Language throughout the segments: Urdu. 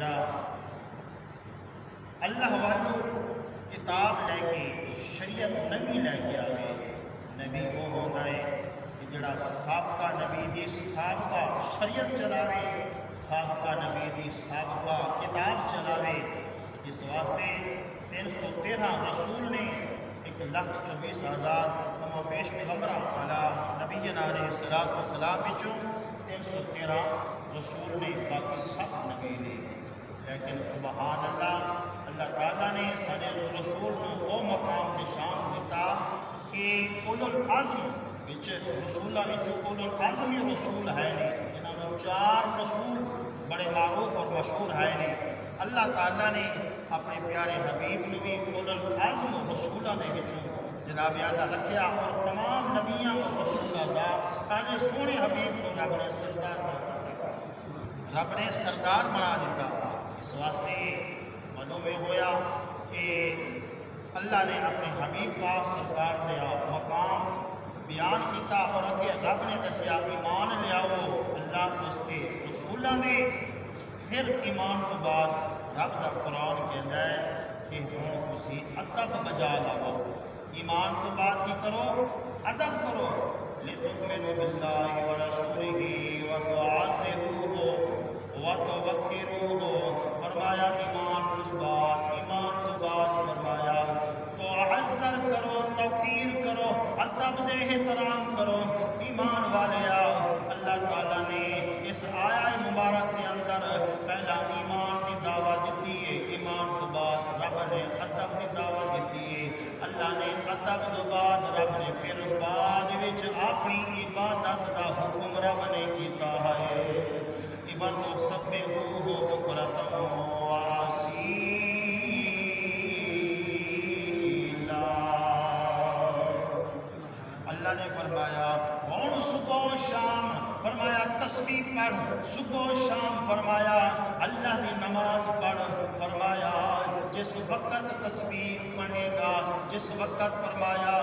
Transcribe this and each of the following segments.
جڑا اللہ والو کتاب لے کے شریعت نبی لے کے آوے، نبی وہ ہوتا ہے کہ جڑا سابقہ نبی دی سابقہ شریعت چلاوے، سابقہ نبی دی سابقہ کتاب چلاوے۔ اس واسطے 313 رسول نے 1,24,000 کم و بیش پیغمبراں والا نبی علیہ الصلوۃ والسلام وچوں 313 رسول نے، باقی سب نبی نے۔ لیکن سبحان اللہ، اللہ تعالیٰ نے سارے رسول کو وہ مقام نشان دیتا کہ اولو العزم وچ رسولاں وچوں اولو العزم رسول ہے نے، جنہاں میں 4 رسول بڑے معروف اور مشہور ہے نے۔ اللہ تعالیٰ نے اپنے پیارے حبیب نے بھی اولو العزم رسولاں دے وچوں جناب اللہ رکھیا، اور تمام نبیاں اور رسولاں دا سارے سونے حبیب کو رب نے سردار بنا دیتا، رب نے سردار بنا دیتا۔ اس واسطے معلوم ہویا کہ اللہ نے اپنے حبیب پاک سرکار دیا مقام بیان کیتا، اور اگے رب نے دسیا ایمان لیاؤ اللہ اس کے رسولاں دے۔ پھر ایمان تو بعد رب دا قرآن کہتا ہے کہ ہوں تسی ادب بجا لاؤ۔ ایمان تو بعد کی کرو؟ ادب کرو۔ لِتُؤْمِنُوا بِاللَّهِ وَرَسُولِهِ وَتُعَزِّرُوهُ وَتُوَقِّرُوهُ۔ فرمایا ایمان تو بعد فرمایا تو عزر کرو، توقیر کرو، ادب دے احترام کرو۔ ایمان والیا، اللہ تعالیٰ نے اس آیہ مبارک کے اندر پہلا ایمان کی دعوت دیتی ہے، ایمان تو بعد رب نے ادب کی دعوت دیتی ہے۔ اللہ نے ادب تو بعد رب نے پھر بعد وچ اپنی عبادت دا حکم رب نے کیتا ہے۔ عبادت سب میں ہو بکرتا واسیلا۔ اللہ نے فرمایا ہوں صبح و شام، فرمایا تسبیح پڑھ، صبح و شام فرمایا اللہ دی نماز پڑھ۔ فرمایا جس وقت تسبیح پڑھے گا، جس وقت فرمایا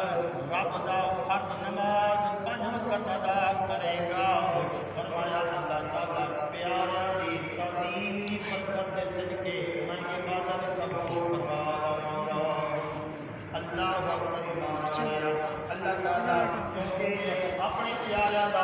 رب دا فرض نماز 5 وقت ادا کرے گا، فرمایا اللہ تعالیٰ پیاریاں دی تعظیم کی برکت دے صدقے میں عبادت قبول فرما لوں گا۔ اللہ اکبر، ایمان والیا، اللہ تعالیٰ کیونکہ اپنے پیاریاں دا